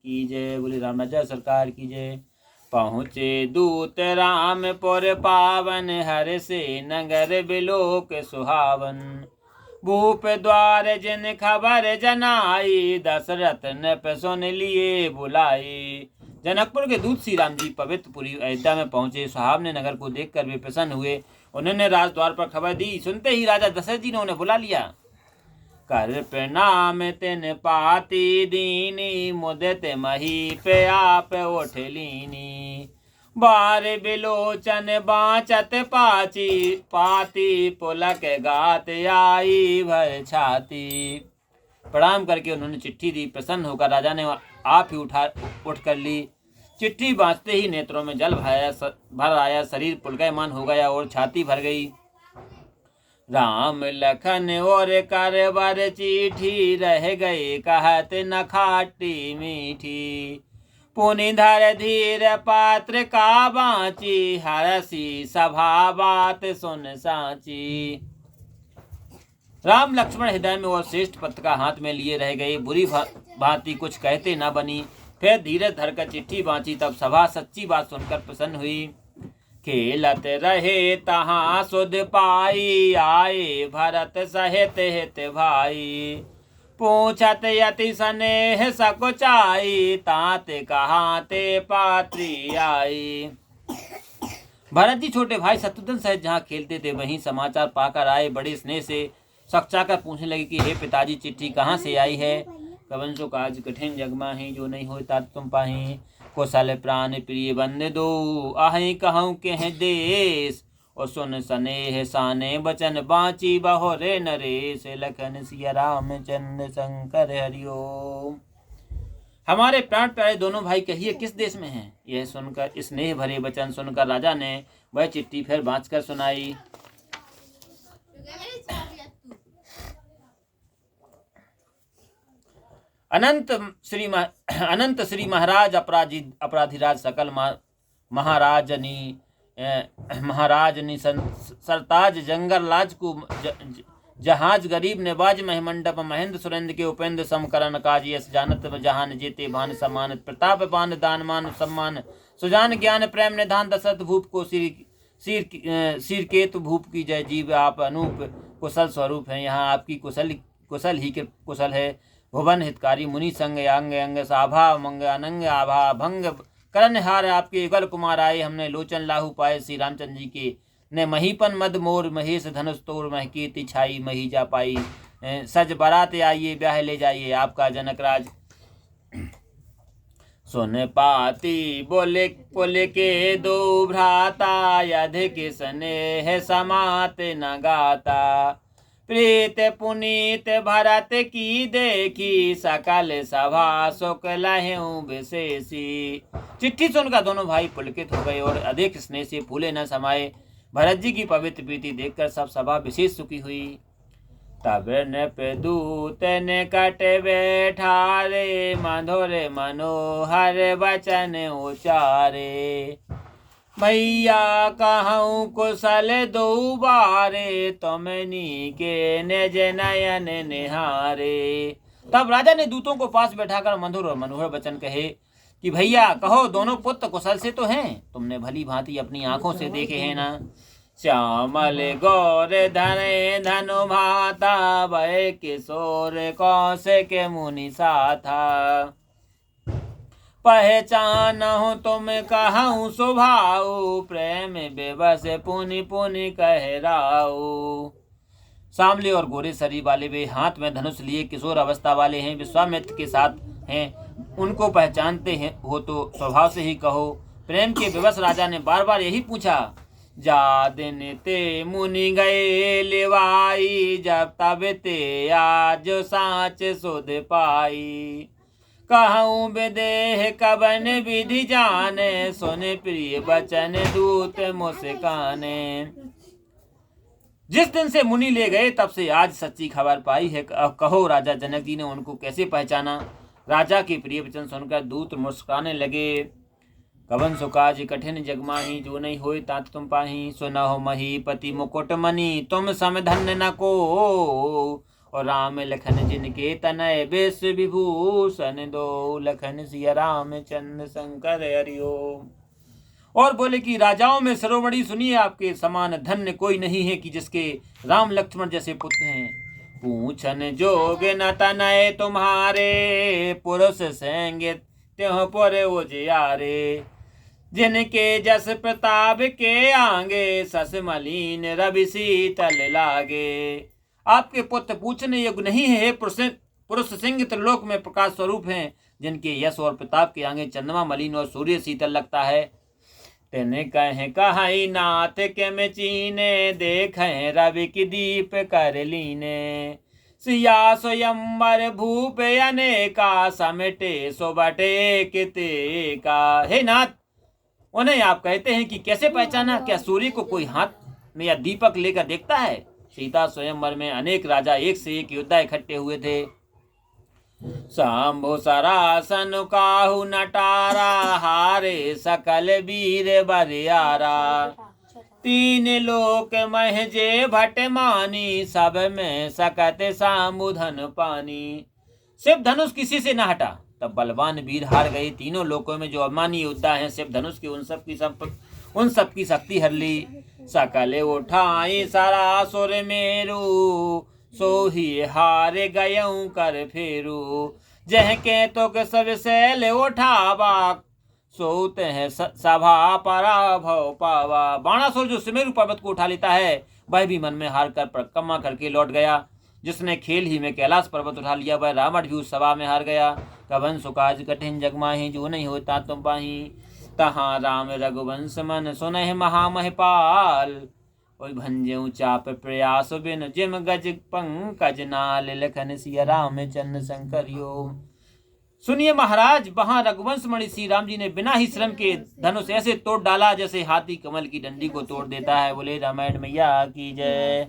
की जय। बोले राम राजा सरकार की जय। पहुँचे दूत रामपुर पावन, हर से नगर बिलोक सुहावन। भूप द्वार जिन खबर जनाई, दशरथ ने सुन लिए बुलाई। जनकपुर के दूत श्री राम जी पवित्रपुरी अयोध्या में पहुंचे। सुहावने नगर को देखकर वे प्रसन्न हुए। उन्होंने राजद्वार पर खबर दी। सुनते ही राजा दशरथ जी ने उन्हें बुला लिया। कर प्रणाम तिन पाती दीनी, मुदित मही पे आप उठ लीनी। बार बिलोचन बाँचत पाची, पाती पुलक गात आई भर छाती। प्रणाम करके उन्होंने चिट्ठी दी। प्रसन्न होकर राजा ने आप ही उठ कर ली। चिट्ठी बाँचते ही नेत्रों में जल भर आया, शरीर पुलकायमान हो गया और छाती भर गई। राम लखन और करवर चिट्ठी, रह गए कहत न खाटी मीठी। पुनि धर धीर पात्र का बाँची, हरसी सभा बात सुन साची। राम लक्ष्मण हृदय में और श्रेष्ठ पत्र का हाथ में लिए रह गए। बुरी भांति कुछ कहते न बनी। फिर धीरे धरकर चिट्ठी बाँची। तब सभा सच्ची बात सुनकर प्रसन्न हुई। खेलत रहे तहाँ सुध पाई, आए भरत सहित हित भाई। पूछत यति स्नेह सकुचाई, तात कहाते पात्री आई। भरत जी छोटे भाई शत्रुघ्न सहित जहाँ खेलते थे वहीं समाचार पाकर आए। बड़े स्नेह से सकचाकर पूछने लगे कि हे पिताजी, चिट्ठी कहाँ से आई है। कवन सो काज कठिन जग माही, जो नहीं होय तात तुम पाही। कौशल प्राण प्रिय बंद दो, आहि कहूँ के देश। और सुन स्नेह साने बचन बाँची, बहुरे नरेश। लखन सिया रामचंद्र शंकर हरिओम। हमारे प्राण प्यारे दोनों भाई कहिए किस देश में हैं। यह सुनकर स्नेह भरे वचन सुनकर राजा ने वह चिट्ठी फिर बाँचकर सुनाई। अनंत श्री महाराज अपराधिराज सकल महाराजनी सरताज जंगर लाज को जहाज गरीब नेबाज महिमंडप महेंद्र सुरेंद्र के उपेंद्र समकरण काज। यस जानत जहान जेते भान सम्मानित, प्रताप बान दान मान सम्मान। सुजान ज्ञान प्रेम निधान, दशरथ भूप को सिर केतु भूप की जय। जीव आप अनूप कुशल स्वरूप हैं, यहाँ आपकी कुशल ही के कुशल है। भुवन हितकारी मुनि संग अंग अंग साभा मंग अनंग आभा भंग करण हार। आपके युगल कुमार आए, हमने लोचन लाहू पाए। श्री रामचंद्र जी के ने महीपन मद मोर, महेश धनुष तोर। महकीर्ति छाई मही जा पाई, सज बरात आइए ब्याह ले जाइए आपका जनक राज। सुन पाती बोले बोले के दो भ्राता, अधिक स्नेह समात न गाता। प्रीत पुनीत भरत की देखी, सकल सभा सुख लहूं विशेषी। चिट्ठी सुनकर दोनों भाई पुलकित हो गए और अधिक स्नेह से फूले न समाये। भरत जी की पवित्र प्रीति देखकर सब सभा विशेष सुखी हुई। तब नृप दूत निकट बैठारे, मधुर मनोहर वचन उचारे। भैया कहूँ कुशल दो बारे, तुमनी के निज नयन निहारे। तब राजा ने दूतों को पास बैठाकर मधुर और मनोहर वचन कहे कि भैया कहो, दोनों पुत्र कुशल से तो हैं, तुमने भली भांति अपनी आंखों से देखे हैं ना। श्यामल गौर धने धनु भाता, भय किशोर कौशिक मुनि साथा। पहचानहु तुम कहूँ स्वभाव, प्रेम बेबस पुनि पुनि कहराऊ। सांवले और गोरे शरीर वाले वे, हाथ में धनुष लिए किशोर अवस्था वाले हैं, विश्वामित्र के साथ हैं। उनको पहचानते हैं हो तो स्वभाव से ही कहो। प्रेम के विवश राजा ने बार बार यही पूछा। जा दिन ते मुनि गए लेवाई, जब तब ते आज साँच सुध पाई। कहूँ विदेह कवन विधि जाने, सुन प्रिय बचन दूत मुस्काने। जिस दिन से मुनि ले गए तब से आज सच्ची खबर पाई है। कहो राजा जनक जी ने उनको कैसे पहचाना। राजा के प्रिय वचन सुनकर दूत मुस्कुराने लगे। कवन सुकाज कठिन जगमाही, जो नहीं होय तात तुम पाही। सुनहो मही पति मुकुट मणि, तुम सम धन्य न को। और राम लखन जिनके तनय बेस विभूषण दो, लखन सिया रामचंद्र शंकर हरिओम। और बोले कि राजाओं में शिरोमणि सुनिए, आपके समान धन्य कोई नहीं है कि जिसके राम लक्ष्मण जैसे पुत्र हैं। पूछन जोग न तनय तुम्हारे, पुरुष सेंगे त्यों पर उजियारे, जिनके जस प्रताप के आगे, सस मलिन रवि शीतल लागे। आपके पुत्र पूछने योग्य नहीं है, पुरुष सिंह त्रिलोक में प्रकाश स्वरूप हैं, जिनके यश और प्रताप के आगे चंद्रमा मलिन और सूर्य शीतल लगता है। तेने कहे कहाई नाथ के में चीने, देखें रवि की दीप कर लीने, सिया स्वयंवर भूप अनेका, समेटे सो बटे किते का। हे नाथ, उन्हें आप कहते हैं कि कैसे पहचाना, क्या सूर्य को कोई हाथ में या दीपक लेकर देखता है। सीता स्वयंवर में अनेक राजा एक से एक योद्धा इकट्ठे हुए थे। शंभु सरासन काहू नटारा, हारे सकल वीर बरियारा, तीन लोक महजे भट मानी, सब में सकत सामुधन पानी। शिव धनुष किसी से न हटा, तब बलवान वीर हार गए। तीनों लोकों में जो अभिमानी योद्धा हैं, शिव धनुष की उन सब की शक्ति हर ली। सकल उठाई सारा सुर मेरू, सो ही हार गयऊ कर फेरू, जह के तो के सब सैल उठावा, सोते हैं सभा पराभव पावा। बाणासुर जो सुमेरु पर्वत को उठा लेता है, वह भी मन में हार कर परिक्रमा करके लौट गया। जिसने खेल ही में कैलाश पर्वत उठा लिया, वह रावण भी उस सभा में हार गया। कवन सुकाज कठिन जगमाही, जो नहीं होता तुम पाही, तहाँ राम रघुवंश मन सुनहि महामहिपाल, ओय भंजऊ चाप प्रयास बिन, जिम गज पंकज नाल, लखन सिया रामचंद्र शंकर ओम। सुनिए महाराज, वहां रघुवंश मणि श्री राम जी ने बिना ही श्रम के धनुष ऐसे तोड़ डाला जैसे हाथी कमल की डंडी को तोड़ देता है। बोले रामायण मैया की जय।